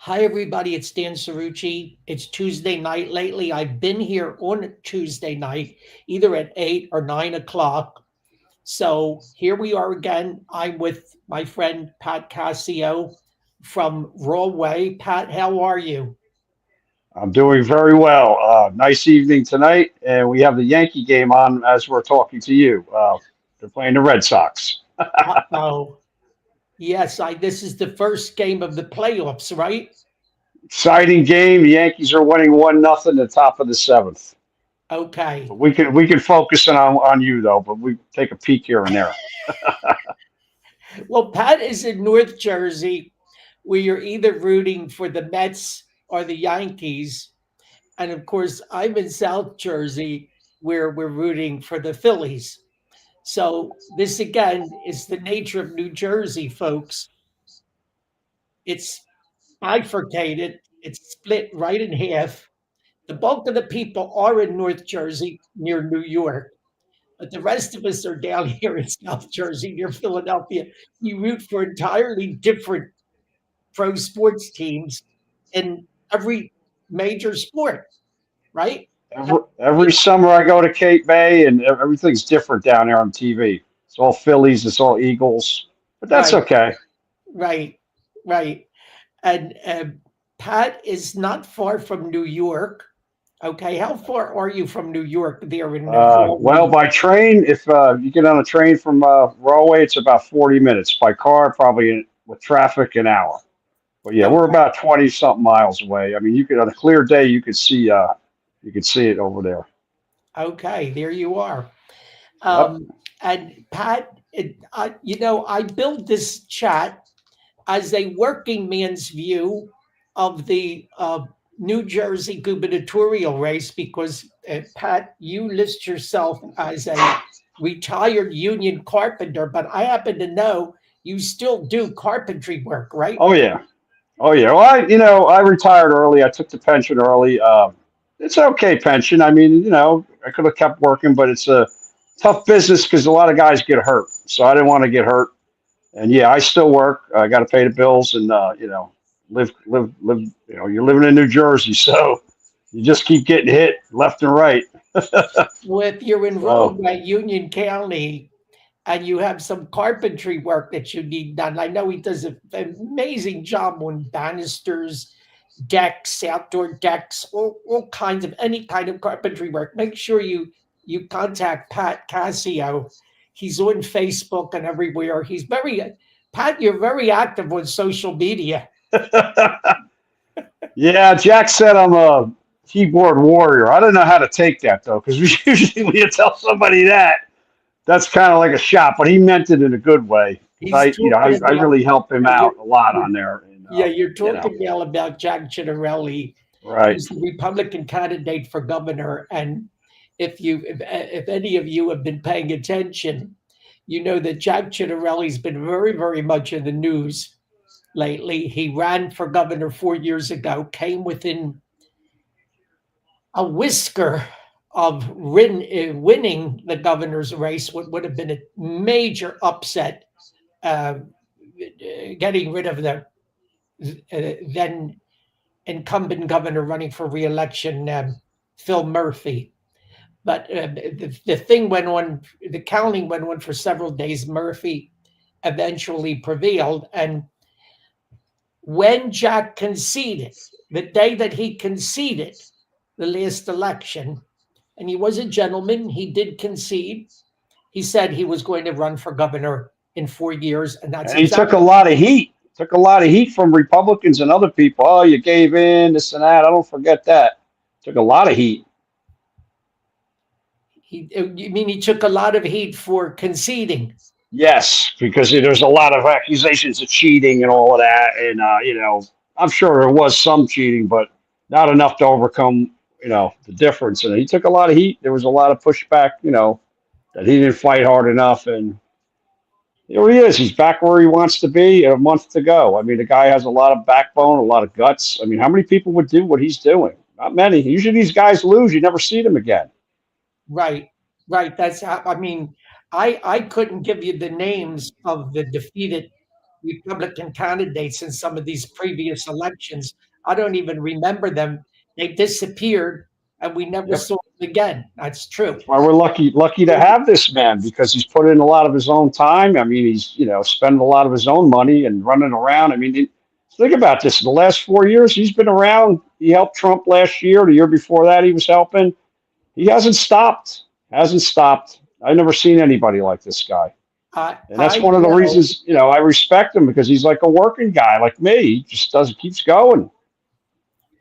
Hi, everybody. It's Dan Cerrucci. It's Tuesday night. Lately, I've been here on Tuesday night, either at 8 or 9 o'clock. So here we are again. I'm with my friend Pat Cassio from Rahway. Pat, how are you? I'm doing very well. Nice evening tonight, and we have the Yankee game on as we're talking to you. They're playing the Red Sox. Oh, yes. This is the first game of the playoffs, right? Exciting game. The Yankees are winning 1-0 the top of the seventh. Okay. But we can focus on you though. But we take a peek here and there. Well, Pat is in North Jersey, where you're either rooting for the Mets or the Yankees. And of course, I'm in South Jersey where we're rooting for the Phillies. So, this again is the nature of New Jersey, folks. It's bifurcated, it's split right in half. The bulk of the people are in North Jersey near New York, but the rest of us are down here in South Jersey near Philadelphia. We root for entirely different pro sports teams in every major sport, right? Every summer I go to Cape May, and everything's different down there on TV. It's all Phillies. It's all Eagles. But that's Right, okay. right, right. And Pat is not far from New York. Okay, how far are you from New York there in Well, Norway? by train, if you get on a train from Rahway, it's about 40 minutes. By car, probably with traffic, an hour. But yeah, we're Okay, about 20 something miles away. I mean, you could on a clear day, you could see it over there. okay, there you are. Yep. And Pat, I built this chat as a working man's view of the New Jersey gubernatorial race because, Pat, you list yourself as a retired union carpenter, but I happen to know you still do carpentry work, right? Oh yeah. Oh yeah. Well, I retired early. I took the pension early. It's an okay pension. I mean, I could have kept working, but it's a tough business because a lot of guys get hurt. So I didn't want to get hurt. And yeah, I still work. I got to pay the bills, and live. You're living in New Jersey, so you just keep getting hit left and right. Well, if you're So enrolled by Union County and you have some carpentry work that you need done, I know he does an amazing job on banisters, decks, outdoor decks, all kinds of any kind of carpentry work. Make sure you contact Pat Cassio. He's on Facebook and everywhere. He's very Pat. You're very active on social media. yeah, Jack said I'm a keyboard warrior. I don't know how to take that though, because usually when you tell somebody that, that's kind of like a shot. But he meant it in a good way. 'Cause He's I, talking I about really help him you're, out a lot you're on there. And yeah, you're you know, talking now about Jack Ciattarelli, right. who's the Republican candidate for governor. And if any of you have been paying attention, you know that Jack Ciattarelli's been very, very much in the news lately. He ran for governor 4 years ago, came within a whisker of winning the governor's race, what would have been a major upset, uh, getting rid of the then incumbent governor running for reelection, Phil Murphy. But the thing went on, the counting went on for several days. Murphy eventually prevailed. And when Jack conceded, the day that he conceded the last election, and he was a gentleman, he did concede. He said he was going to run for governor in 4 years, and that's And he took a exactly. lot of heat. Took a lot of heat from Republicans and other people. Oh, you gave in, this and that. I don't forget that. Took a lot of heat. You mean he took a lot of heat for conceding? Yes, because there's a lot of accusations of cheating and all of that, and I'm sure there was some cheating, but not enough to overcome the difference. And he took a lot of heat. There was a lot of pushback, that he didn't fight hard enough, and here he is. He's back where he wants to be. A month to go. I mean, the guy has a lot of backbone, a lot of guts. I mean, how many people would do what he's doing? Not many. Usually, these guys lose. You never see them again. Right, right. That's how, I mean, I couldn't give you the names of the defeated Republican candidates in some of these previous elections. I don't even remember them. They disappeared and we never Yep. saw them again. That's true. That's why we're lucky to have this man because he's put in a lot of his own time. I mean, he's spending a lot of his own money and running around. I mean, think about this. In the last 4 years, he's been around. He helped Trump last year. The year before that, he was helping. He hasn't stopped. Hasn't stopped. I've never seen anybody like this guy. And that's I one of the know, reasons, I respect him because he's like a working guy like me. He just keeps going.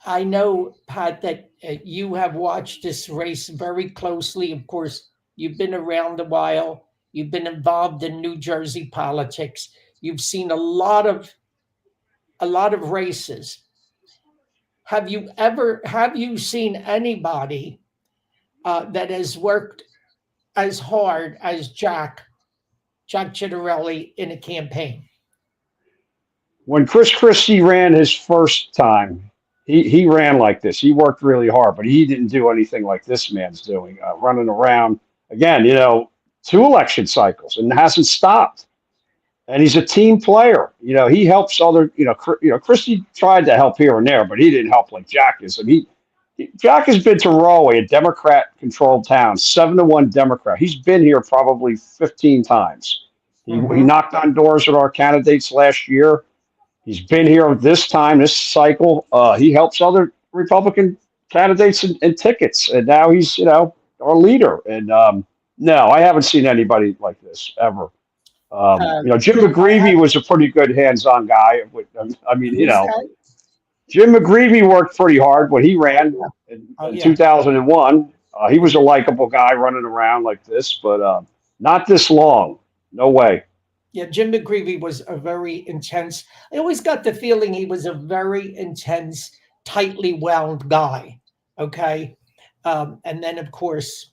I know, Pat, that you have watched this race very closely. Of course, you've been around a while. You've been involved in New Jersey politics. You've seen a lot of races. Have you seen anybody that has worked as hard as Jack Ciattarelli in a campaign? When Chris Christie ran his first time, he ran like this. He worked really hard, but he didn't do anything like this man's doing, running around. Again, 2 election cycles and hasn't stopped. And he's a team player. He helps other. Christie tried to help here and there, but he didn't help like Jack is. And Jack has been to Rahway, a Democrat-controlled town, 7-1 Democrat. He's been here probably 15 times. He knocked on doors with our candidates last year. He's been here this cycle. He helps other Republican candidates and tickets, and now he's our leader. And no, I haven't seen anybody like this ever. Jim McGreevey was a pretty good hands-on guy. I mean, Jim McGreevey worked pretty hard when he ran in 2001. He was a likable guy running around like this, but not this long. No way. Yeah, Jim McGreevey was a very intense. I always got the feeling he was a very intense, tightly wound guy. Okay. And then, of course,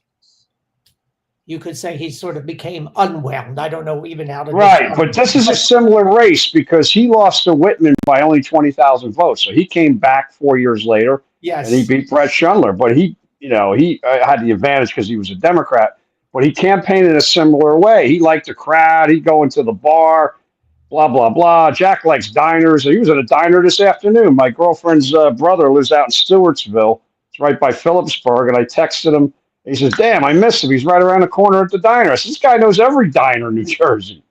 you could say he sort of became unwound. I don't know even how to. Right, but this is a similar race because he lost to Whitman by only 20,000 votes. So he came back 4 years later. Yes. And he beat Brett Schundler. But he had the advantage because he was a Democrat. But he campaigned in a similar way. He liked the crowd. He'd go into the bar, blah, blah, blah. Jack likes diners. He was at a diner this afternoon. My girlfriend's brother lives out in Stewartsville. It's right by Phillipsburg. And I texted him. He says, damn, I missed him. He's right around the corner at the diner. I said, this guy knows every diner in New Jersey.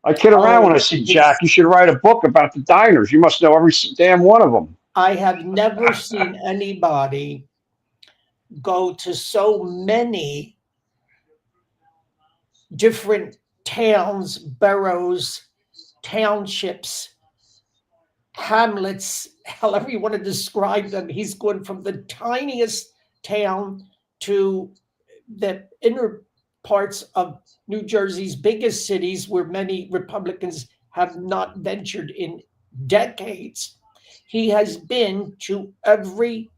I kid around when I see Jack. You should write a book about the diners. You must know every damn one of them. I have never seen anybody go to so many different towns, boroughs, townships, hamlets, however you want to describe them. He's going from the tiniest town to the inner parts of New Jersey's biggest cities where many Republicans have not ventured in decades. He has been to every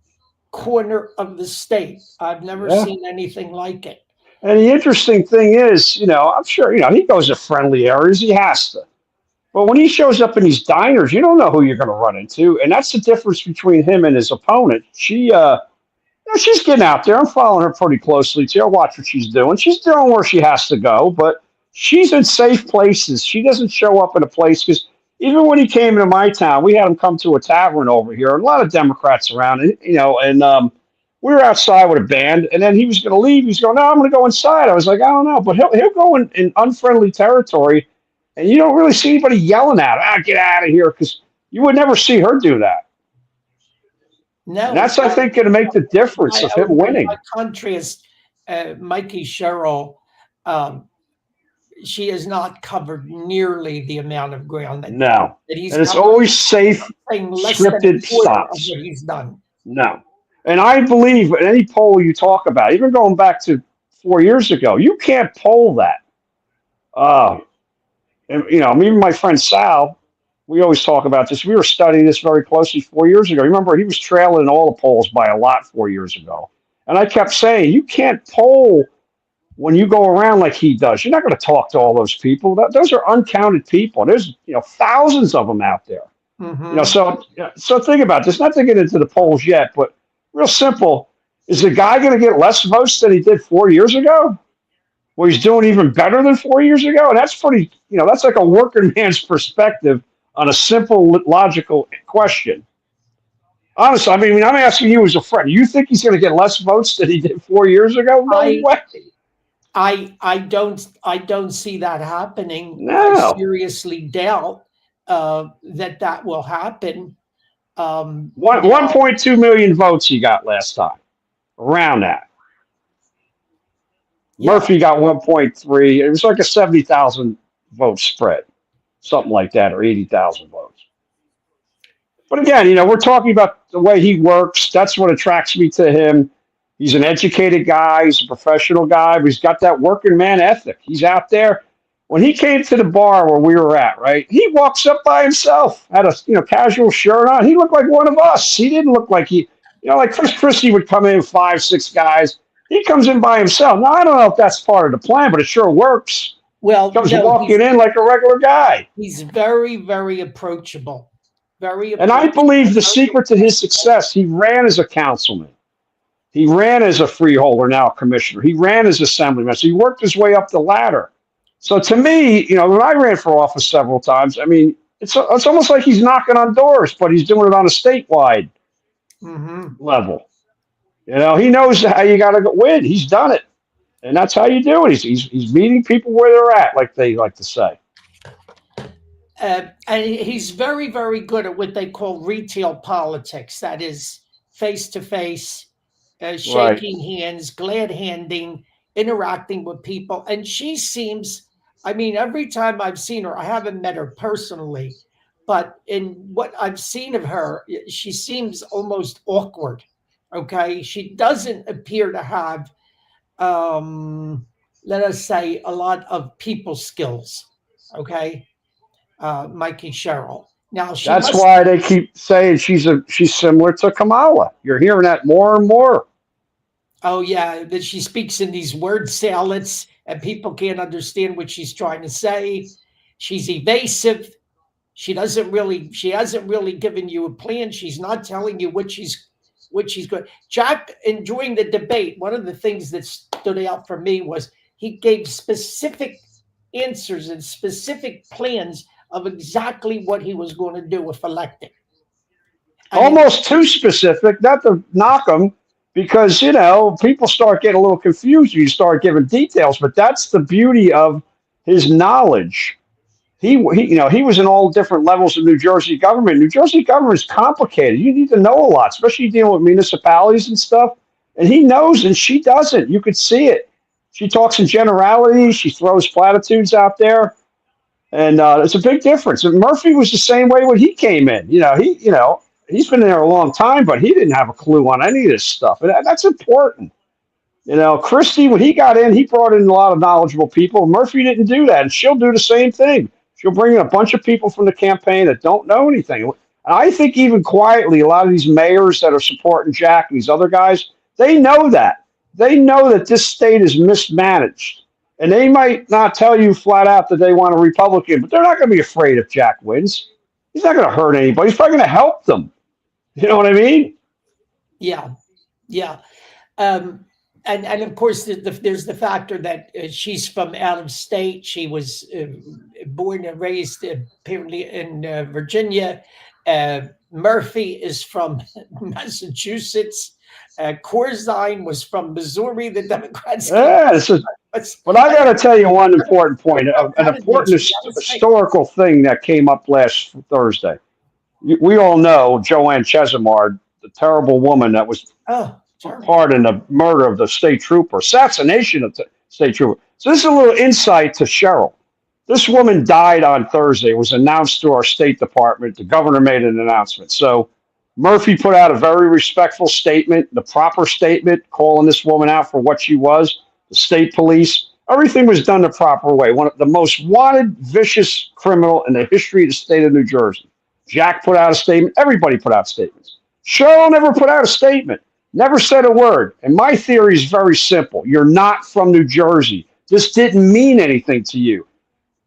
corner of the state. I've never seen anything like it. And the interesting thing is, I'm sure, he goes to friendly areas. He has to. But when he shows up in these diners, you don't know who you're going to run into. And that's the difference between him and his opponent. She's getting out there. I'm following her pretty closely, too. I watch what she's doing. She's doing where she has to go, but she's in safe places. She doesn't show up in a place because even when he came to my town, we had him come to a tavern over here. A lot of Democrats around, and we were outside with a band, and then he was going to leave. He's going, no, I'm going to go inside. I was like, I don't know. But he'll go in unfriendly territory, and you don't really see anybody yelling at him, get out of here, because you would never see her do that. No, and that's, I think, going to make the difference of him winning. My country is Mikey Sherrill. She has not covered nearly the amount of ground that he's and it's always safe, scripted stops. What he's done. No. And I believe in any poll you talk about, even going back to 4 years ago, you can't poll that. Even my friend Sal, we always talk about this. We were studying this very closely 4 years ago. Remember, he was trailing in all the polls by a lot 4 years ago. And I kept saying, you can't poll when you go around like he does. You're not going to talk to all those people. Those are uncounted people. There's thousands of them out there. Mm-hmm. So think about this. Not to get into the polls yet, but real simple. Is the guy going to get less votes than he did 4 years ago? Well, he's doing even better than 4 years ago. And that's pretty, that's like a working man's perspective on a simple logical question. Honestly, I mean, I'm asking you as a friend. You think he's going to get less votes than he did 4 years ago? No I way. I don't see that happening. I No. seriously doubt that will happen. One Now, 1.2 million votes he got last time, around that. yeah, Murphy got 1.3. It was like a 70,000 vote spread, something like that, or 80,000 votes. But again, we're talking about the way he works. That's what attracts me to him. He's an educated guy. He's a professional guy, but he's got that working man ethic. He's out there. When he came to the bar where we were at, right, he walks up by himself, had a casual shirt on. He looked like one of us. He didn't look like like Chris Christie would come in 5, 6 guys. He comes in by himself. Now I don't know if that's part of the plan, but it sure works. well, Comes no, walking in like a regular guy. he's very, very approachable. Very And I approachable. believe the secret to his success, he ran as a councilman. He ran as a freeholder, now a commissioner. He ran as assemblyman. So he worked his way up the ladder. So to me, when I ran for office several times, I mean, it's almost like he's knocking on doors, but he's doing it on a statewide level. He knows how you got to win. He's done it. And that's how you do it. He's meeting people where they're at, like they like to say. And he's very, very good at what they call retail politics. That is face to face, shaking hands, glad handing, interacting with people. And she seems, I mean, every time I've seen her, I haven't met her personally, but in what I've seen of her, she seems almost awkward. Okay. She doesn't appear to have, let us say, a lot of people skills. Okay. Mikey Sherrill. Now that's why they keep saying she's similar to Kamala. You're hearing that more and more. Oh yeah, that she speaks in these word salads and people can't understand what she's trying to say. She's evasive. She hasn't really given you a plan. She's not telling you what she's going. Jack, enjoying the debate, one of the things that stood out for me was he gave specific answers and specific plans of exactly what he was going to do if elected. Almost too specific, not to knock him, because people start getting a little confused. You start giving details, but that's the beauty of his knowledge. He was in all different levels of New Jersey government. New Jersey government is complicated. You need to know a lot, especially dealing with municipalities and stuff. And he knows, and she doesn't. You could see it. She talks in generalities. She throws platitudes out there. And it's a big difference. And Murphy was the same way when he came in. He's been there a long time, but he didn't have a clue on any of this stuff. And that's important. Christie, when he got in, he brought in a lot of knowledgeable people. Murphy didn't do that, and she'll do the same thing. She'll bring in a bunch of people from the campaign that don't know anything. And I think even quietly, a lot of these mayors that are supporting Jack and these other guys, they know that. They know that this state is mismanaged. And they might not tell you flat out that they want a Republican, but they're not going to be afraid if Jack wins. He's not going to hurt anybody. He's probably going to help them. You know what I mean? Yeah, yeah. And of course, there's the factor that she's from out of state. She was born and raised apparently in Virginia. Murphy is from Massachusetts. Corzine was from Missouri. The Democrats. Yeah, but I got to tell you one important point, an important historical thing that came up last Thursday. We all know Joanne Chesimard, the terrible woman that was part in the murder of the state trooper, assassination of the state trooper. So this is a little insight to Cheryl. This woman died on Thursday. It was announced through our State Department. The governor made an announcement. So Murphy put out a very respectful statement, the proper statement, calling this woman out for what she was, the state police. Everything was done the proper way. One of the most wanted, vicious criminal in the history of the state of New Jersey. Jack put out a statement. Everybody put out statements. Cheryl never put out a statement, never said a word. And my theory is very simple. You're not from New Jersey. This didn't mean anything to you.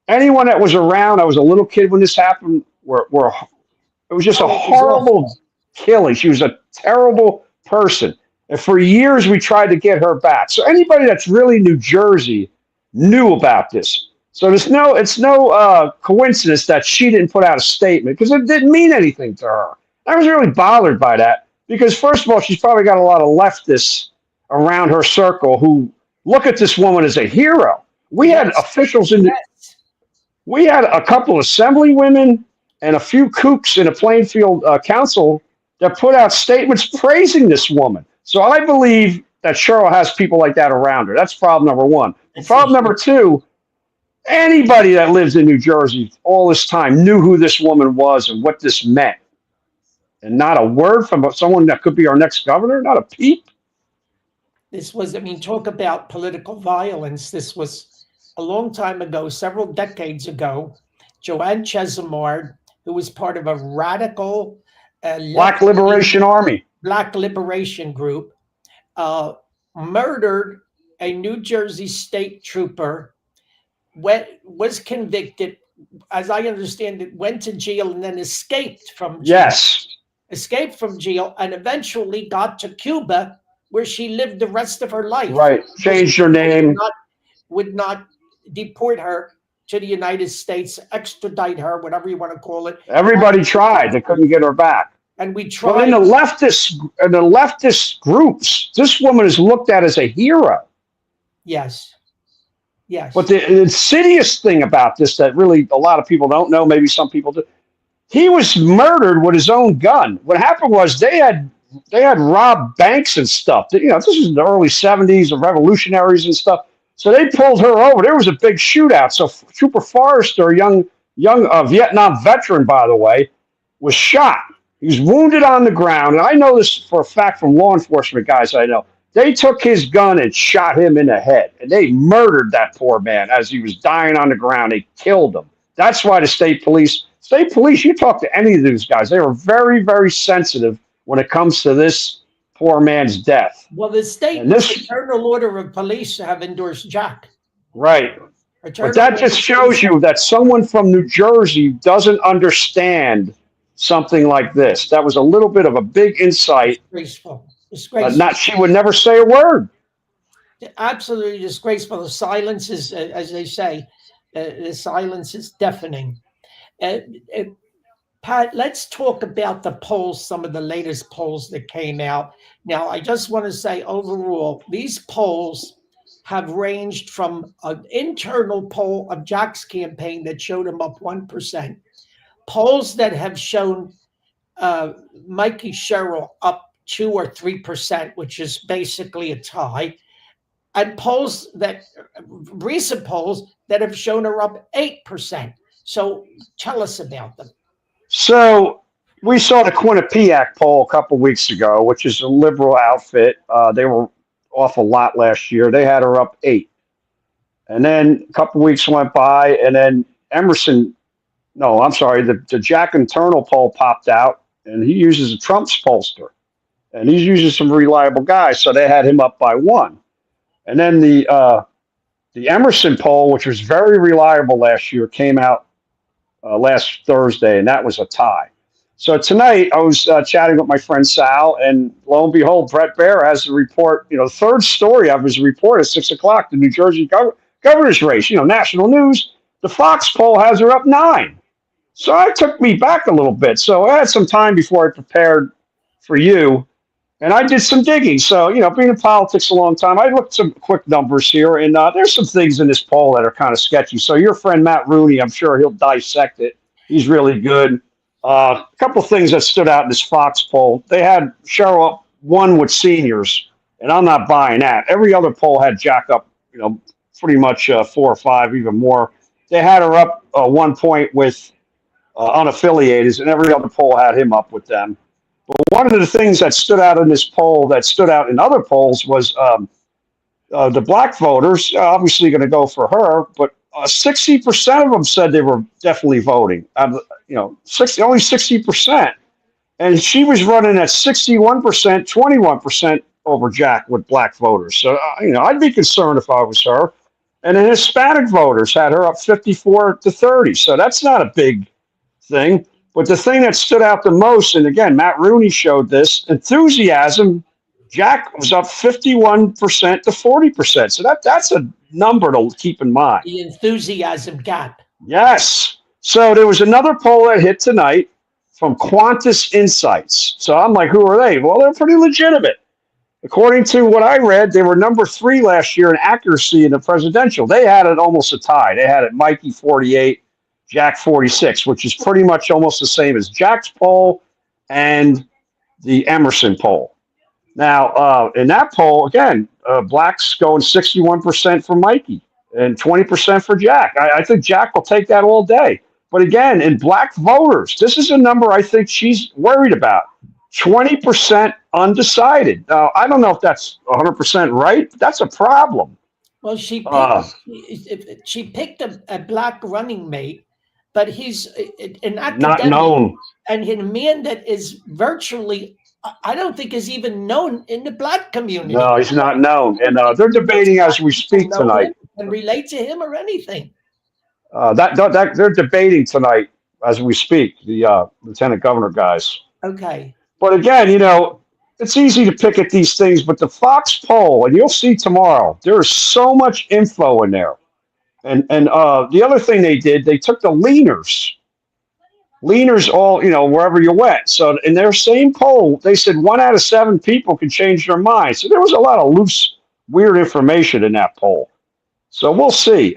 Anyone that was around, I was a little kid when this happened, it was just a horrible killing. She was a terrible person. And for years, we tried to get her back. So anybody that's really New Jersey knew about this. So it's no coincidence that she didn't put out a statement because it didn't mean anything to her. I was really bothered by that because first of all, she's probably got a lot of leftists around her circle who look at this woman as a hero. We had Yes. officials in the, Yes. we had a couple of assemblywomen and a few kooks in a Plainfield council that put out statements praising this woman. So I believe that Cheryl has people like that around her. That's problem number one. It's a Problem number two, anybody that lives in New Jersey all this time knew who this woman was and what this meant. And not a word from someone that could be our next governor, not a peep. This was, I mean, talk about political violence. This was a long time ago, several decades ago. Joanne Chesimard, who was part of a radical Black Liberation Army. Black Liberation Group, murdered a New Jersey state trooper, was convicted, as I understand it, went to jail and then escaped from jail. Yes. Escaped from jail and eventually got to Cuba, where she lived the rest of her life. Right. Changed her name. Would not deport her to the United States, extradite her, whatever you want to call it. Everybody tried. They couldn't get her back. And we tried. But in the leftist groups, this woman is looked at as a hero. Yes. Yes. But the insidious thing about this that really a lot of people don't know, maybe some people do, he was murdered with his own gun. What happened was they had robbed banks and stuff. You know, this was in the early 70s, the revolutionaries and stuff. So they pulled her over. There was a big shootout. So Trooper Forrester, a young Vietnam veteran, by the way, was shot. He was wounded on the ground. And I know this for a fact from law enforcement guys I know. They took his gun and shot him in the head. And they murdered that poor man as he was dying on the ground. They killed him. That's why the state police, you talk to any of these guys, they were very, very sensitive when it comes to this poor man's death. Well, the state Fraternal Order of Police have endorsed Jack. Right. But that just shows you that someone from New Jersey doesn't understand something like this. That was a little bit of a big insight. Disgraceful. She would never say a word. Absolutely disgraceful. The silence is, as they say, the silence is deafening. Pat, let's talk about the polls, some of the latest polls that came out. Now, I just want to say overall, these polls have ranged from an internal poll of Jack's campaign that showed him up 1%, polls that have shown Mikey Sherrill up 2 or 3%, which is basically a tie, and recent polls that have shown her up 8%. So tell us about them. So we saw the Quinnipiac poll a couple of weeks ago, which is a liberal outfit. They were off a lot last year. They had her up 8. And then a couple of weeks went by, and then the Jack internal poll popped out, and he uses a Trump's pollster. And he's using some reliable guys, so they had him up by 1. And then the Emerson poll, which was very reliable last year, came out last Thursday, and that was a tie. So tonight I was chatting with my friend Sal, and lo and behold, Brett Baer has the report. You know, the third story of his report at 6 o'clock, the New Jersey governor's race. You know, national news. The Fox poll has her up 9. So it took me back a little bit. So I had some time before I prepared for you, and I did some digging. So, you know, being in politics a long time, I looked some quick numbers here, and there's some things in this poll that are kind of sketchy. So your friend Matt Rooney, I'm sure he'll dissect it. He's really good. A couple of things that stood out in this Fox poll. They had Cheryl up 1 with seniors, and I'm not buying that. Every other poll had Jack up, you know, pretty much 4 or 5, even more. They had her up 1 point with unaffiliated, and every other poll had him up with them. But one of the things that stood out in this poll that stood out in other polls was the black voters, obviously going to go for her, but 60% of them said they were definitely voting. Only 60%. And she was running at 61%, 21% over Jack with black voters. So, I'd be concerned if I was her. And the Hispanic voters had her up 54-30. So that's not a big thing. But the thing that stood out the most, and again, Matt Rooney showed this, enthusiasm Jack was up 51% to 40%. So that's a number to keep in mind. The enthusiasm gap. Yes. So there was another poll that hit tonight from Qantas Insights. So I'm like, who are they? Well, they're pretty legitimate. According to what I read, they were number 3 last year in accuracy in the presidential. They had it almost a tie. They had it Mikey 48, Jack 46, which is pretty much almost the same as Jack's poll and the Emerson poll. Now, in that poll, again, blacks going 61% for Mikey and 20% for Jack. I think Jack will take that all day. But again, in black voters, this is a number I think she's worried about. 20% undecided. Now, I don't know if that's 100% right, but that's a problem. Well, she picked a black running mate, but he's an academic. Not known. And a man that is virtually, I don't think is even known in the black community. No, he's not known. And they're debating as we speak tonight. And relate to him or anything. They're debating tonight as we speak, the lieutenant governor guys. Okay. But again, it's easy to pick at these things, but the Fox poll, and you'll see tomorrow, there is so much info in there. And the other thing they did, they took the leaners all, wherever you went. So in their same poll, they said 1 out of 7 people can change their mind. So there was a lot of loose, weird information in that poll. So we'll see.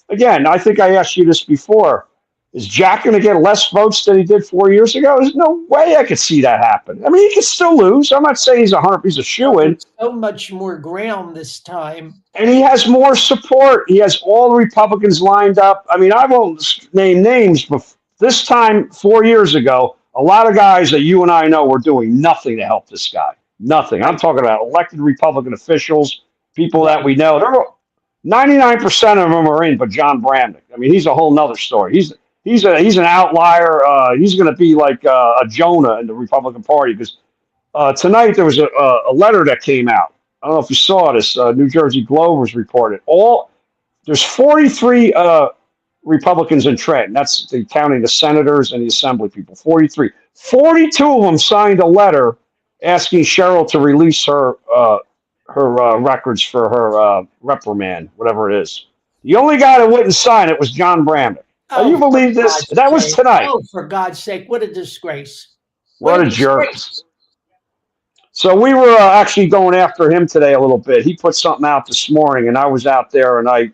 Again, I think I asked you this before. Is Jack going to get less votes than he did 4 years ago? There's no way I could see that happen. I mean, he could still lose. I'm not saying he's a shoo-in. So much more ground this time. And he has more support. He has all the Republicans lined up. I mean, I won't name names, but this time, 4 years ago, a lot of guys that you and I know were doing nothing to help this guy. Nothing. I'm talking about elected Republican officials, people that we know. 99% of them are in, but John Bramnick. I mean, he's a whole nother story. He's an outlier. He's going to be like a Jonah in the Republican Party because tonight there was a letter that came out. I don't know if you saw this. New Jersey Globe was reported. There's 43 Republicans in Trenton. That's counting the senators and the assembly people. 43. 42 of them signed a letter asking Cheryl to release her records for her reprimand, whatever it is. The only guy that wouldn't sign it was John Bramnick. Oh, you believe this? That was tonight. Oh, for God's sake, what a disgrace. What a jerk. So we were actually going after him today a little bit. He put something out this morning, and I was out there, and I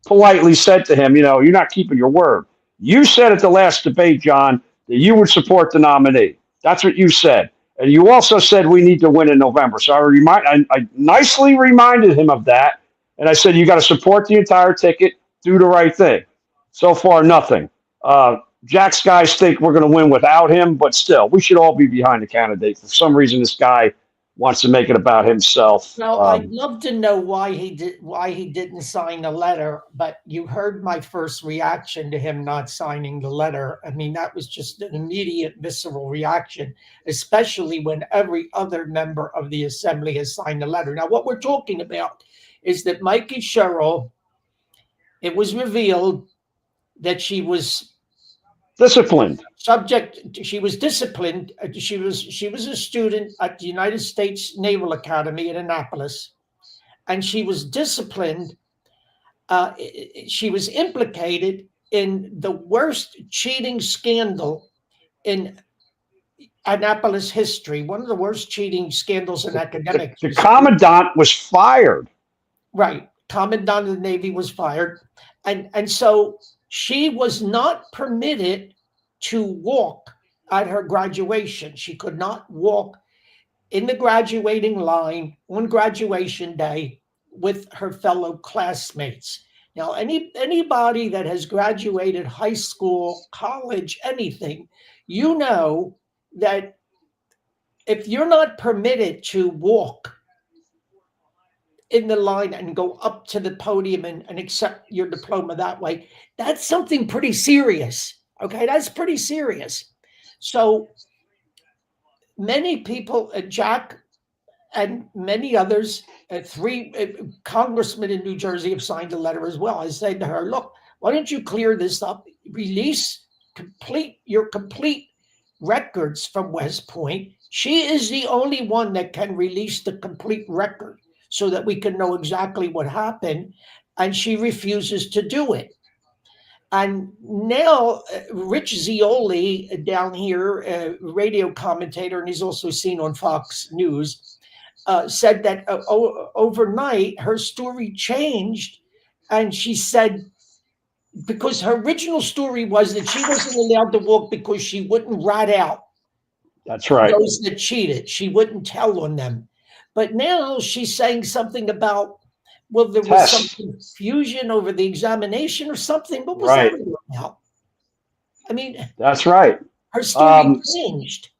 politely said to him, you're not keeping your word. You said at the last debate, John, that you would support the nominee. That's what you said. And you also said we need to win in November. So I nicely reminded him of that. And I said, you got to support the entire ticket, do the right thing. So far, nothing. Jack's guys think we're going to win without him, but still, we should all be behind the candidate. For some reason, this guy wants to make it about himself. Well, I'd love to know why he didn't sign the letter, but you heard my first reaction to him not signing the letter. I mean, that was just an immediate visceral reaction, especially when every other member of the assembly has signed the letter. Now, what we're talking about is that Mikey Sherrill, it was revealed that she was disciplined. She was disciplined. She was a student at the United States Naval Academy in Annapolis, and she was disciplined. She was implicated in the worst cheating scandal in Annapolis history, one of the worst cheating scandals in academics. The commandant was fired. Right. Commandant of the Navy was fired. And so she was not permitted to walk at her graduation. She could not walk in the graduating line on graduation day with her fellow classmates. Now, anybody that has graduated high school, college, anything, you know that if you're not permitted to walk in the line and go up to the podium and accept your diploma that way, that's something pretty serious. Okay, that's pretty serious. So many people, Jack and many others, 3 congressmen in New Jersey have signed a letter as well. I said to her, look, why don't you clear this up? Release your complete records from West Point. She is the only one that can release the complete record so that we can know exactly what happened. And she refuses to do it. And now, Rich Zeoli down here, radio commentator, and he's also seen on Fox News, said that overnight her story changed. And she said, because her original story was that she wasn't allowed to walk because she wouldn't rat out That's right. those that cheated. She wouldn't tell on them. But now she's saying something about, well, there was some confusion over the examination or something. What was that about? I mean, that's right. Her story changed.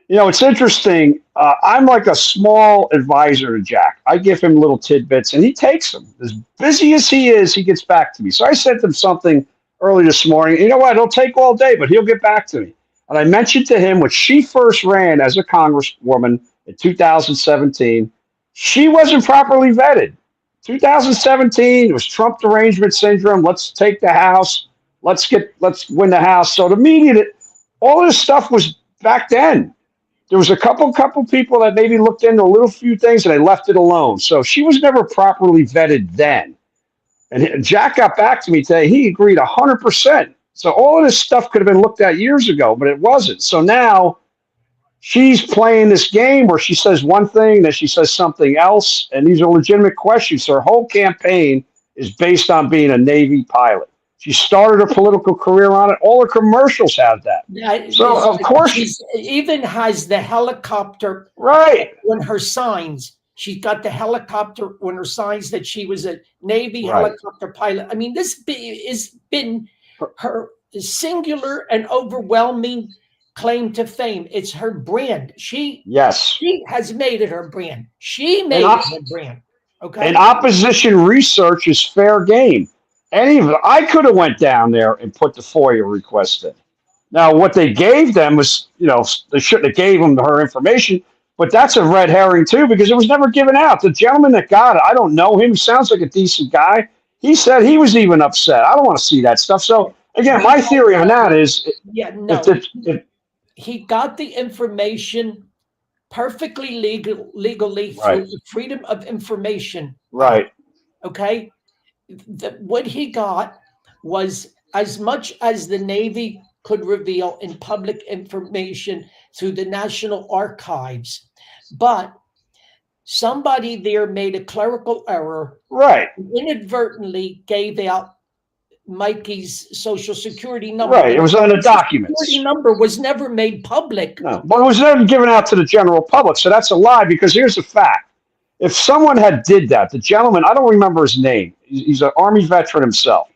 You know, it's interesting. I'm like a small advisor to Jack. I give him little tidbits, and he takes them. As busy as he is, he gets back to me. So I sent him something early this morning. You know what? It'll take all day, but he'll get back to me. And I mentioned to him when she first ran as a congresswoman in 2017, she wasn't properly vetted. 2017, it was Trump derangement syndrome. Let's take the House. Let's win the House. So the media, all this stuff was back then. There was a couple people that maybe looked into a little few things and they left it alone. So she was never properly vetted then. And Jack got back to me today. He agreed 100%. So all of this stuff could have been looked at years ago, but it wasn't. So now she's playing this game where she says one thing, then she says something else, and these are legitimate questions. So her whole campaign is based on being a Navy pilot. She started her political career on it. All her commercials have that. Yeah, so, of course, she even has the helicopter on her signs. She's got the helicopter on her signs that she was a Navy helicopter pilot. I mean, this has been her singular and overwhelming claim to fame. It's her brand. She has made it her brand. She made it her brand. Okay. And opposition research is fair game. I could have went down there and put the FOIA request in. Now, what they gave them was, they shouldn't have gave them her information, but that's a red herring too because it was never given out. The gentleman that got it, I don't know him. He sounds like a decent guy. He said he was even upset. I don't want to see that stuff. So again, my theory on that is, he got the information perfectly legally through the Freedom of Information. Right. Okay. What he got was as much as the Navy could reveal in public information through the National Archives, but somebody there made a clerical error, inadvertently gave out Mikey's Social Security number. Right, it was on the documents. The Security number was never made public. No, but it was never given out to the general public, so that's a lie because here's the fact. If someone had did that, the gentleman, I don't remember his name. He's an Army veteran himself.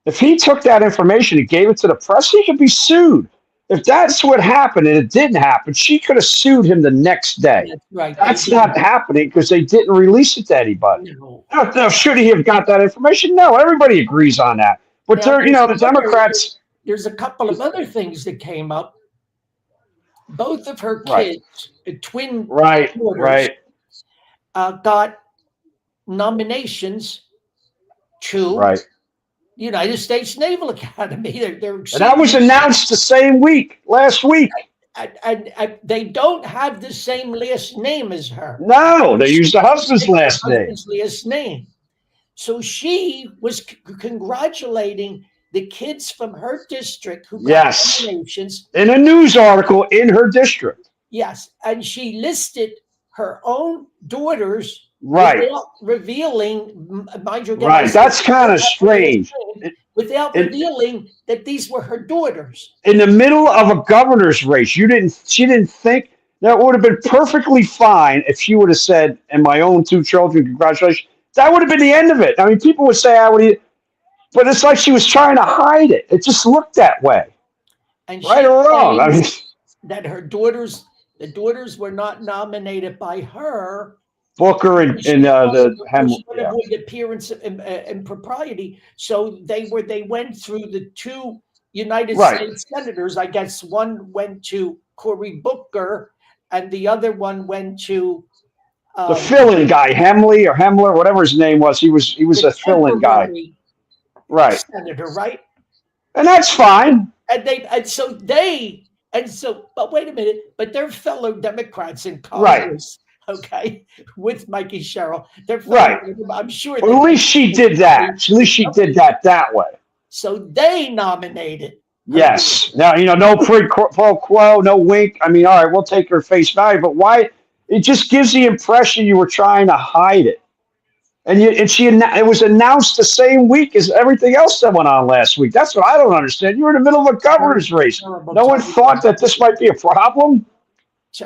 If he took that information and gave it to the press, he could be sued. If that's what happened and it didn't happen, she could have sued him the next day. That's right. That's not happening because they didn't release it to anybody. No. Now, should he have got that information? No, everybody agrees on that. But the Democrats. There's a couple of other things that came up. Both of her kids, twin daughters, got nominations to the United States Naval Academy. And that was announced the same week, last week. And they don't have the same last name as her. No, they used the husband's last name. So she was congratulating the kids from her district who got nominations. In a news article in her district. Yes, and she listed her own daughters without revealing, mind you, that's kind of strange. Without revealing that these were her daughters. In the middle of a governor's race, she didn't think that would have been perfectly fine if she would have said, and my own two children, congratulations. That would have been the end of it. I mean, people would say, but it's like she was trying to hide it. It just looked that way. And right or wrong. I mean, that the daughters were not nominated by her. Booker and the appearance and impropriety. So they went through the two United States senators. I guess one went to Cory Booker, and the other one went to the fill-in guy, Hemler, whatever his name was. He was a fill-in guy, senator, right? And that's fine. And And so, but wait a minute, but they're fellow Democrats in Right, Congress, okay, with Mikey Sherrill. They're fellow. right. I'm sure But at that least she did that. At least she did that way. so they nominated her. Yes. Now, no pro quo, no wink. I mean, all right, we'll take her face value, but why? It just gives the impression you were trying to hide it. It was announced the same week as everything else that went on last week. That's what I don't understand. You were in the middle of a governor's race. Terrible, No one thought that this might be a problem.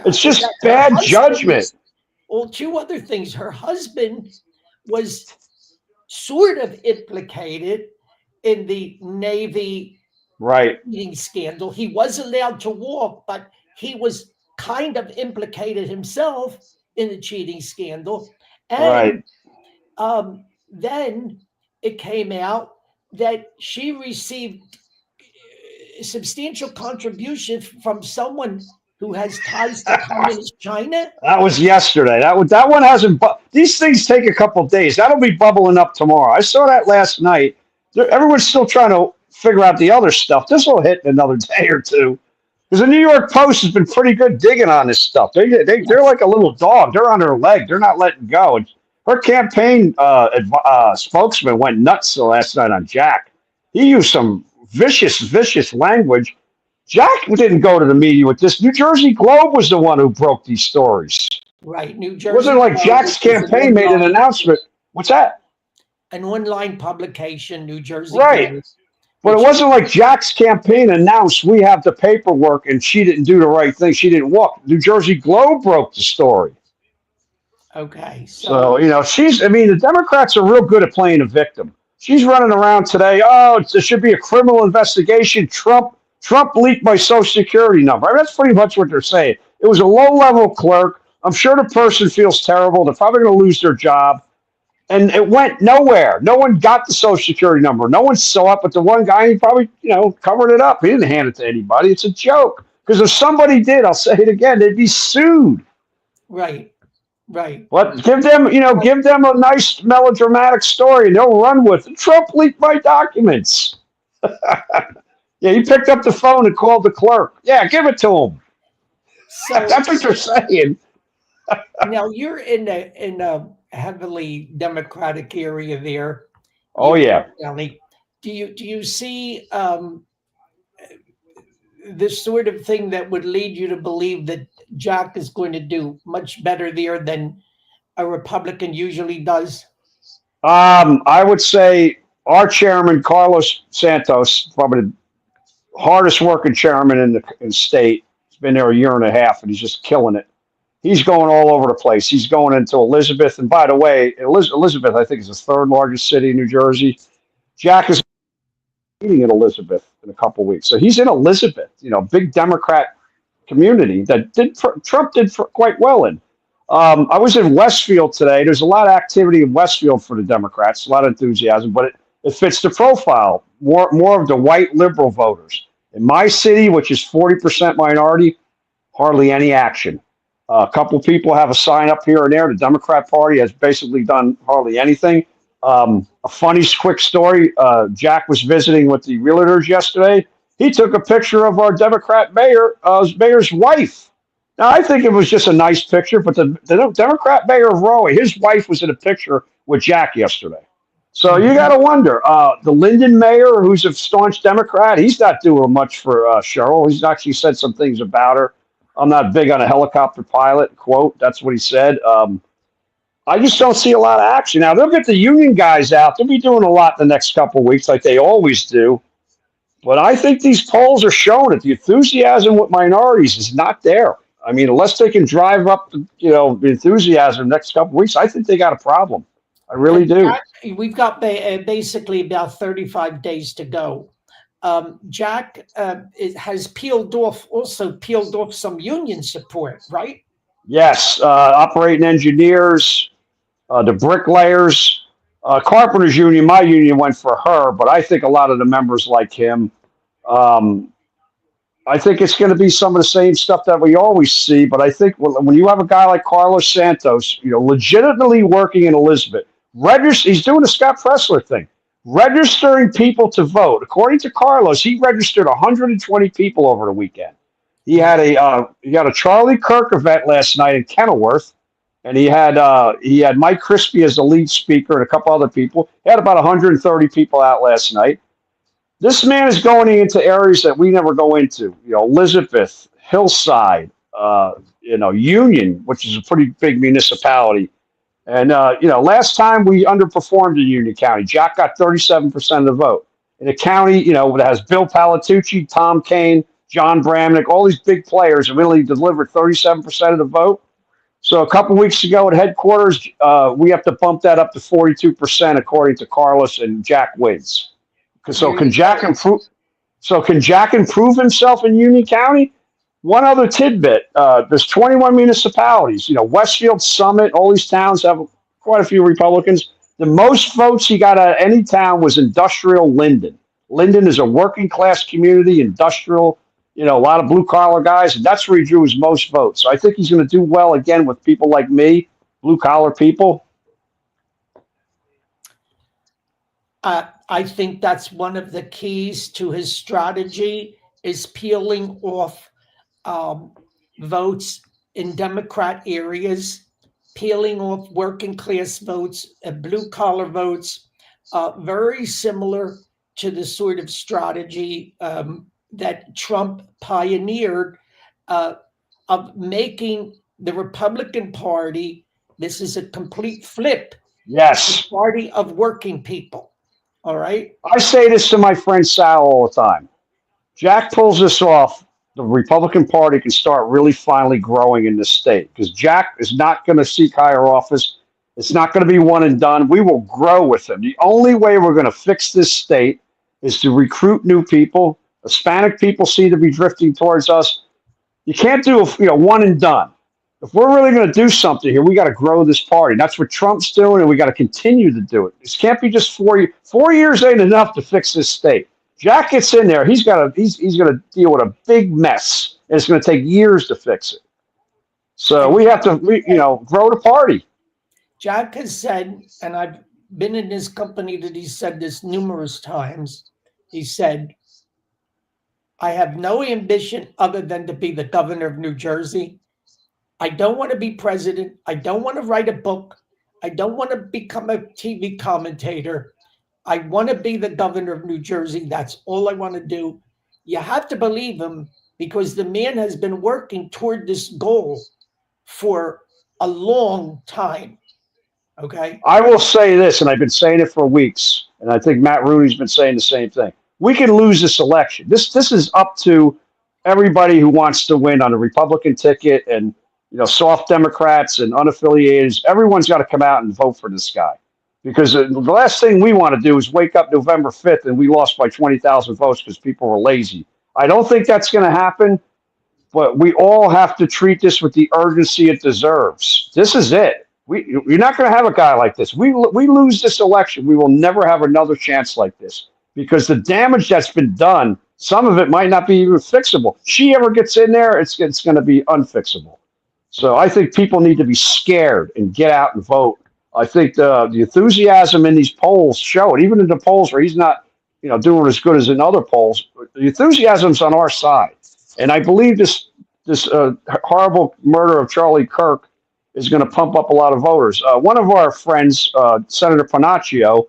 It's just bad judgment. Well, two other things. Her husband was sort of implicated in the Navy Right, cheating scandal. He was allowed to walk, but he was kind of implicated himself in the cheating scandal. right. And then it came out that she received substantial contribution from someone who has ties to communist China. That was yesterday. That one hasn't. These things take a couple of days. That'll be bubbling up tomorrow. I saw that last night. Everyone's still trying to figure out the other stuff. This will hit in another day or two. Because the New York Post has been pretty good digging on this stuff. They're like a little dog. They're on their leg. They're not letting go. And her campaign spokesman went nuts last night on Jack. He used some vicious language. Jack didn't go to the media with this. New Jersey Globe was the one who broke these stories. Right, New Jersey. It wasn't like Jack's campaign made an announcement. What's that? An online publication, New Jersey Right. Globe. But it wasn't like Jack's campaign announced we have the paperwork and she didn't do the right thing. She didn't walk. New Jersey Globe broke the story. Okay. So the Democrats are real good at playing a victim. She's running around today. Oh, there should be a criminal investigation. Trump leaked my Social Security number. I mean, that's pretty much what they're saying. It was a low-level clerk. I'm sure the person feels terrible. They're probably going to lose their job. And it went nowhere. No one got the Social Security number. No one saw it, but the one guy, he probably, covered it up. He didn't hand it to anybody. It's a joke. Because if somebody did, I'll say it again, they'd be sued. Right. But give them a nice melodramatic story and they'll run with it. Trump leaked my documents. Yeah, he picked up the phone and called the clerk. Yeah, give it to him. So that's what they're saying. Now you're in a heavily Democratic area there. Oh yeah. County. Do you see this sort of thing that would lead you to believe that Jack is going to do much better there than a Republican usually does? I would say our chairman, Carlos Santos, probably the hardest working chairman in the state. He's been there a year and a half, and he's just killing it. He's going all over the place. He's going into Elizabeth, and by the way, Elizabeth, I think, is the third largest city in New Jersey. Jack is meeting in Elizabeth in a couple of weeks, so he's in Elizabeth. Big Democrat community that Trump did quite well in. I was in Westfield today. There's a lot of activity in Westfield for the Democrats, a lot of enthusiasm, but it fits the profile. More of the white liberal voters. In my city, which is 40% minority, hardly any action. A couple people have a sign up here and there. The Democrat Party has basically done hardly anything. A funny, quick story. Jack was visiting with the realtors yesterday. He took a picture of our Democrat mayor's wife. Now, I think it was just a nice picture, but the Democrat mayor of Rahway, his wife was in a picture with Jack yesterday. So you got to wonder. The Linden mayor, who's a staunch Democrat, he's not doing much for Cheryl. He's actually said some things about her. I'm not big on a helicopter pilot, quote. That's what he said. I just don't see a lot of action. Now, they'll get the union guys out. They'll be doing a lot the next couple of weeks like they always do. But I think these polls are showing it. The enthusiasm with minorities is not there. I mean, unless they can drive up the enthusiasm the next couple of weeks, I think they got a problem. I really do. We've got basically about 35 days to go. Jack has peeled off some union support, right? Yes, operating engineers, the bricklayers, carpenters union. My union went for her, but I think a lot of the members like him. I think it's going to be some of the same stuff that we always see. But I think when you have a guy like Carlos Santos, legitimately working in Elizabeth, he's doing the Scott Pressler thing. Registering people to vote. According to Carlos, he registered 120 people over the weekend. He had a Charlie Kirk event last night in Kenilworth, and he had Mike Crispy as the lead speaker and a couple other people. He had about 130 people out last night. This man is going into areas that we never go into. Elizabeth, Hillside, Union, which is a pretty big municipality. And last time we underperformed in Union County. Jack got 37% of the vote. In a county, that has Bill Palatucci, Tom Kane, John Bramnick, all these big players have really delivered 37% of the vote. So a couple weeks ago at headquarters, we have to bump that up to 42% according to Carlos, and Jack wins. So can Jack improve? So can Jack improve himself in Union County? One other tidbit: there's 21 municipalities. Westfield, Summit, all these towns have quite a few Republicans. The most votes he got out of any town was industrial Linden. Linden is a working class community, industrial. A lot of blue collar guys, and that's where he drew his most votes. So I think he's going to do well again with people like me, blue collar people. I think that's one of the keys to his strategy is peeling off votes in Democrat areas, peeling off working class votes, blue collar votes, very similar to the sort of strategy that Trump pioneered of making the Republican Party, this is a complete flip, Yes. the party of working people. All right. I say this to my friend Sal all the time. Jack pulls this off, the Republican Party can start really finally growing in this state because Jack is not going to seek higher office. It's not going to be one and done. We will grow with him. The only way we're going to fix this state is to recruit new people. Hispanic people seem to be drifting towards us. You can't do one and done. If we're really going to do something here, we got to grow this party. That's what Trump's doing, and we got to continue to do it. This can't be just 4 years. 4 years ain't enough to fix this state. Jack gets in there. He's going to deal with a big mess, and it's going to take years to fix it. So we have to, grow the party. Jack has said, and I've been in his company that he said this numerous times. He said, I have no ambition other than to be the governor of New Jersey. I don't want to be president. I don't want to write a book. I don't want to become a TV commentator. I want to be the governor of New Jersey. That's all I want to do. You have to believe him because the man has been working toward this goal for a long time. Okay. I will say this, and I've been saying it for weeks, and I think Matt Rooney's been saying the same thing. We can lose this election. This is up to everybody who wants to win on a Republican ticket and soft Democrats and unaffiliated. Everyone's got to come out and vote for this guy. Because the last thing we want to do is wake up November 5th and we lost by 20,000 votes because people were lazy. I don't think that's going to happen, but we all have to treat this with the urgency it deserves. This is it. You're not going to have a guy like this. We lose this election, we will never have another chance like this because the damage that's been done, some of it might not be even fixable. She ever gets in there, it's going to be unfixable. So I think people need to be scared and get out and vote. I think the enthusiasm in these polls show it, even in the polls where he's not, doing as good as in other polls. The enthusiasm's on our side, and I believe this horrible murder of Charlie Kirk is going to pump up a lot of voters. One of our friends, Senator Panaccio,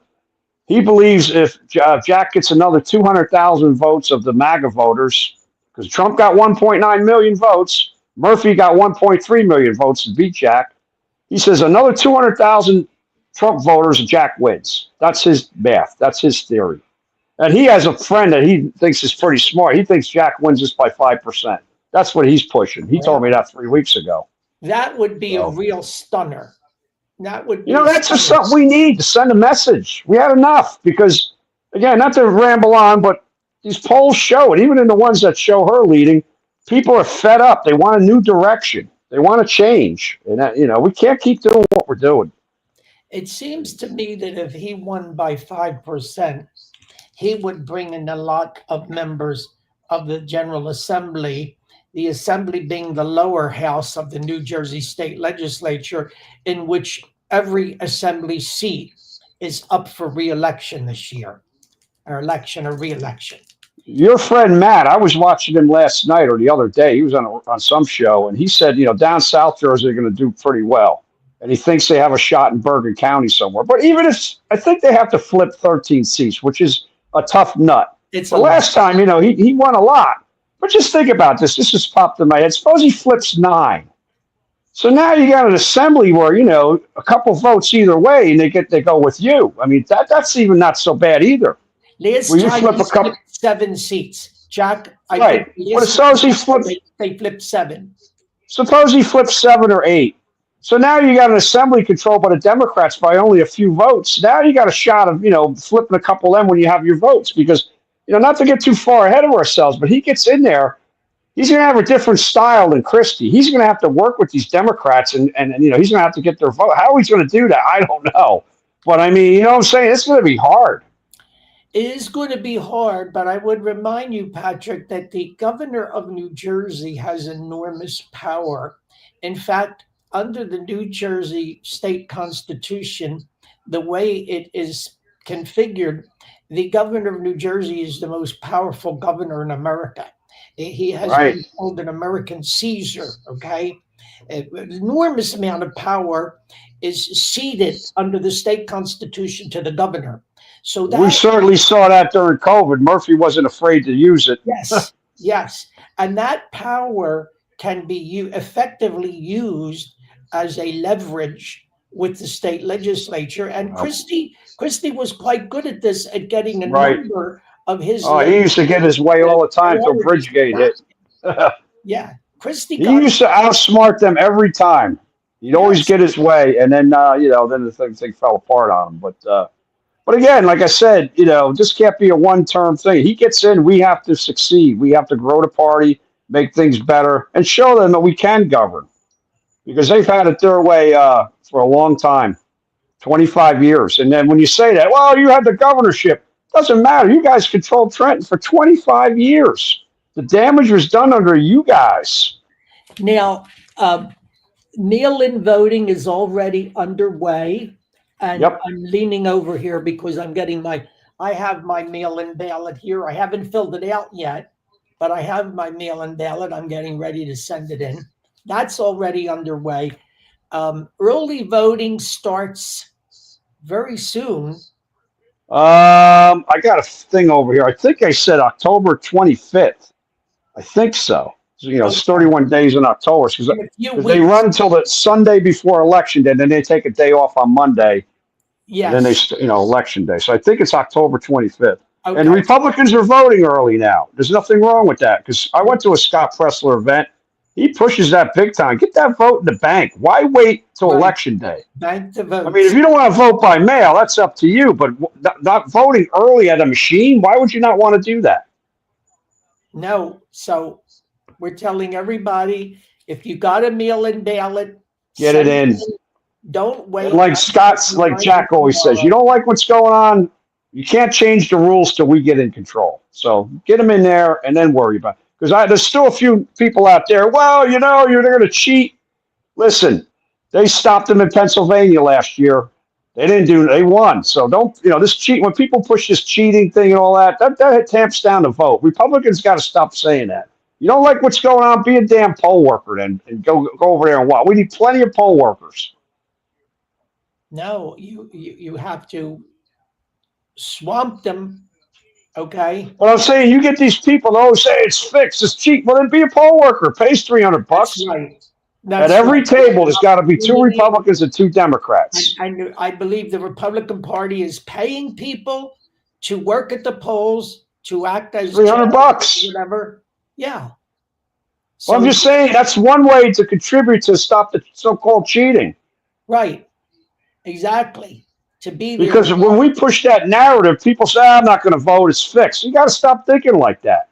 he believes if Jack gets another 200,000 votes of the MAGA voters, because Trump got 1.9 million votes, Murphy got 1.3 million votes to beat Jack. He says another 200,000 Trump voters, Jack wins. That's his math. That's his theory. And he has a friend that he thinks is pretty smart. He thinks Jack wins this by 5%. That's what he's pushing. He told me that 3 weeks ago. That would be a real stunner. That would be that's just something we need to send a message. We had enough because, again, not to ramble on, but these polls show it. Even in the ones that show her leading, people are fed up. They want a new direction. They want to change. And, we can't keep doing what we're doing. It seems to me that if he won by 5%, he would bring in a lot of members of the General Assembly, the Assembly being the lower house of the New Jersey State Legislature, in which every Assembly seat is up for re-election this year, or election or re-election. Your friend Matt, I was watching him last night or the other day. He was on some show, and he said, down South Jersey are going to do pretty well, and he thinks they have a shot in Bergen County somewhere. But even if I think they have to flip 13 seats, which is a tough nut. It's The a lot. last time, he won a lot. But just think about this. This just popped in my head. Suppose he flips 9. So now you got an assembly where a couple votes either way, and they go with you. I mean that's even not so bad either. Last Where you time flip he a couple, flipped 7 seats. Jack, I right? think But last suppose he time flips. they flipped 7. Suppose he flips 7 or 8. So now you got an assembly controlled by the Democrats by only a few votes. Now you got a shot of flipping a couple of them when you have your votes because not to get too far ahead of ourselves, but he gets in there. He's going to have a different style than Christie. He's going to have to work with these Democrats, and he's going to have to get their vote. How he's going to do that, I don't know. But I mean, what I'm saying? It's going to be hard. It is going to be hard, but I would remind you, Patrick, that the governor of New Jersey has enormous power. In fact, under the New Jersey state constitution, the way it is configured, the governor of New Jersey is the most powerful governor in America. He has Right. been called an American Caesar, okay? An enormous amount of power is ceded under the state constitution to the governor. So We that, certainly saw that during COVID. Murphy wasn't afraid to use it. yes, yes. And that power can be effectively used as a leverage with the state legislature. And Christie was quite good at this, at getting a Right. number of his. Oh, he used to get his way all the time till Bridgegate hit. Yeah, Christie He got used to outsmart them every time. He'd always Yes. get his way, and then then the thing fell apart on him. But again, like I said, this can't be a one-term thing. He gets in, we have to succeed. We have to grow the party, make things better, and show them that we can govern. Because they've had it their way for a long time, 25 years. And then when you say that, well, you had the governorship, doesn't matter. You guys controlled Trenton for 25 years. The damage was done under you guys. Now, mail-in voting is already underway, and Yep. I'm leaning over here because I have my mail-in ballot here. I haven't filled it out yet, but I have my mail-in ballot. I'm getting ready to send it in. That's already underway. Early voting starts very soon. I got a thing over here. I think I said October 25th. I think so. It's 31 days in October because In a few they weeks. run till the Sunday before election day, and then they take a day off on Monday, Yes. and then they, election day. So I think it's October 25th. Okay. And Republicans are voting early now. There's nothing wrong with that because I went to a Scott Pressler event. He pushes that big time. Get that vote in the bank. Why wait till Right. election day? Bank the votes. I mean, if you don't want to vote by mail, that's up to you. But not voting early at a machine, why would you not want to do that? No. So we're telling everybody, if you got a mail-in ballot, Get it in. Don't wait. And like Jack always says, you don't like what's going on, you can't change the rules till we get in control. So get them in there and then worry about it. Because there's still a few people out there, well, they're going to cheat. Listen, they stopped them in Pennsylvania last year. They won. So don't, this cheat, when people push this cheating thing and all that tamps down the vote. Republicans got to stop saying that. You don't like what's going on, be a damn poll worker then and go over there and watch. We need plenty of poll workers. No, you have to swamp them. Okay. But I'm saying you get these people that always say it's fixed, it's cheap. Well, then be a poll worker. Pays $300. That's right. At every table, there's got to be 2 Republicans and 2 Democrats. I believe the Republican Party is paying people to work at the polls, to act as $300. whatever. Yeah. Well, I'm just saying that's one way to contribute to stop the so-called cheating. Right. Exactly. To be there. Because when we push that narrative, people say, I'm not going to vote, it's fixed. You got to stop thinking like that.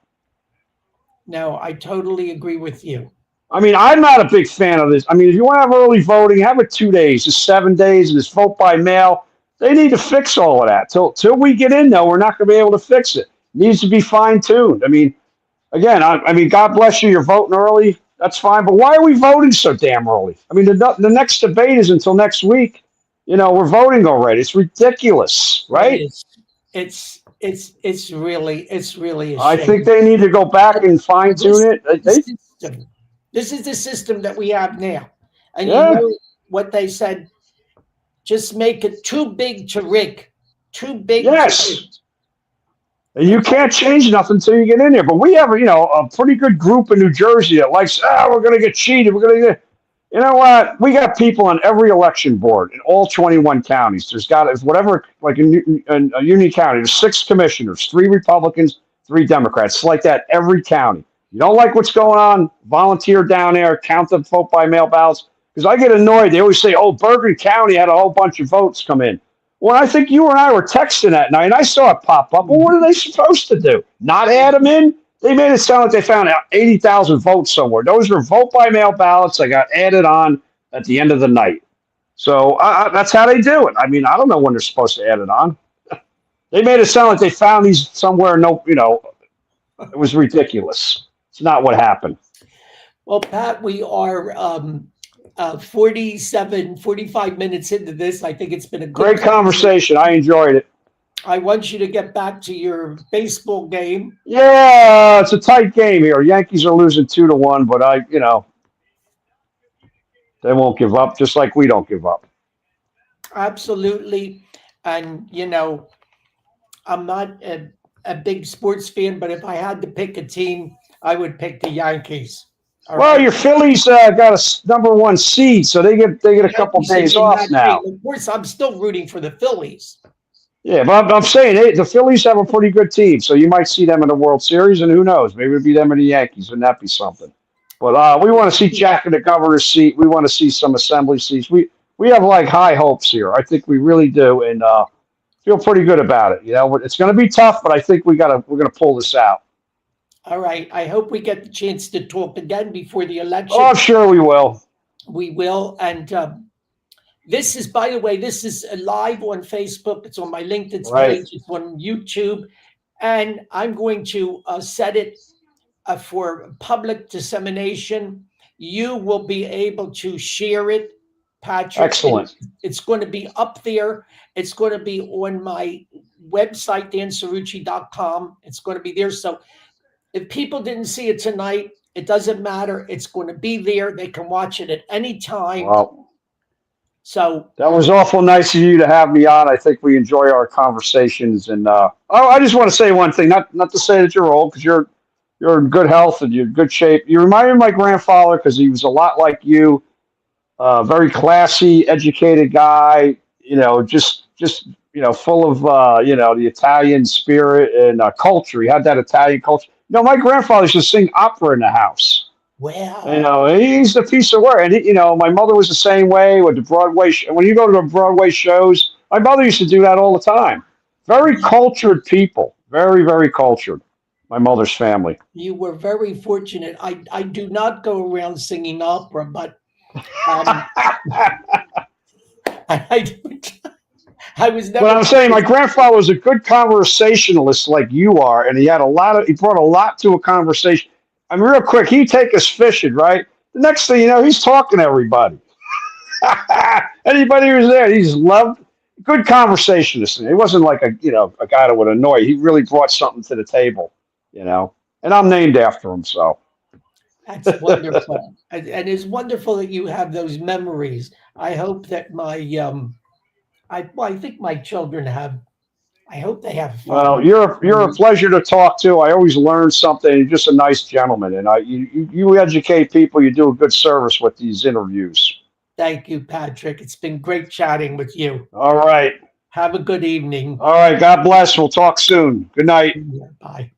No, I totally agree with you. I mean, I'm not a big fan of this. I mean, if you want to have early voting, have it 2 days, just 7 days, and just vote by mail. They need to fix all of that. Till we get in, though, we're not going to be able to fix it. It needs to be fine-tuned. I mean, again, I mean, God bless you, you're voting early. That's fine. But why are we voting so damn early? I mean, the next debate is until next week. We're voting already. It's ridiculous, right? it's really a I think shame. they need to go back But and fine this tune it. is the system. This is the system that we have now. And you Yeah, know what they said? Just make it too big to rig. Too big to rig. yes. And you Okay. can't change nothing until you get in there. But we have, a pretty good group in New Jersey that likes, we're going to get cheated. We're going to get, you know what? We got people on every election board in all 21 counties. There's got whatever, like in a Union County, there's 6 commissioners, 3 Republicans, 3 Democrats. It's like that every county. You don't like what's going on? Volunteer down there, count the vote by mail ballots. Because I get annoyed. They always say, "Oh, Bergen County had a whole bunch of votes come in." Well, I think you and I were texting that night, and I saw it pop up. Well, what are they supposed to do? Not add them in? They made it sound like they found out 80,000 votes somewhere. Those were vote by mail ballots that got added on at the end of the night. So that's how they do it. I mean, I don't know when they're supposed to add it on. They made it sound like they found these somewhere. No, it was ridiculous. It's not what happened. Well, Pat, we are 45 minutes into this. I think it's been a good Great conversation. I enjoyed it. I want you to get back to your baseball game. Yeah, it's a tight game here. Yankees are losing 2-1, but they won't give up, just like we don't give up. Absolutely. And, I'm not a big sports fan, but if I had to pick a team, I would pick the Yankees. Well, your Phillies got a #1 seed, so they get a couple days off now. Of course, I'm still rooting for the Phillies. Yeah, but I'm saying the Phillies have a pretty good team, so you might see them in the World Series, and who knows? Maybe it'll be them and the Yankees. Wouldn't that be something? But we want to see Jack in the governor's seat. We want to see some assembly seats. We have like high hopes here. I think we really do, and feel pretty good about it. It's going to be tough, but I think we're going to pull this out. All right. I hope we get the chance to talk again before the election. Oh, I'm sure we will. We will. And this is, by the way, this is live on Facebook. It's on my LinkedIn page. It's on YouTube. And I'm going to set it for public dissemination. You will be able to share it, Patrick. Excellent. It's going to be up there. It's going to be on my website, dancerucci.com. It's going to be there. So if people didn't see it tonight, it doesn't matter. It's going to be there. They can watch it at any time. Wow. So that was awful nice of you to have me on. I think we enjoy our conversations. And I just want to say one thing, not to say that you're old, because you're in good health and you're in good shape. You remind me of my grandfather because he was a lot like you, very classy, educated guy. Just full of the Italian spirit and culture. He had that Italian culture. My grandfather used to sing opera in the house. Wow. He's a piece of work. And, my mother was the same way with the Broadway. When you go to the Broadway shows, my mother used to do that all the time. Very cultured people. Very, very cultured. My mother's family. You were very fortunate. I do not go around singing opera, but I was never. But I'm saying my grandfather was a good conversationalist like you are, and he brought a lot to a conversation. I mean, real quick, he'd take us fishing, right? The next thing you know, he's talking to everybody. Anybody who was there, he just loved good conversationalist. He wasn't like a guy that would annoy. He really brought something to the table, And I'm named after him, so. That's wonderful. And it's wonderful that you have those memories. I hope that I think my children have. I hope they have fun. Well, you're a pleasure to talk to. I always learn something. You're just a nice gentleman, and you educate people. You do a good service with these interviews. Thank you, Patrick. It's been great chatting with you. All right. Have a good evening. All right. God bless. We'll talk soon. Good night. Bye.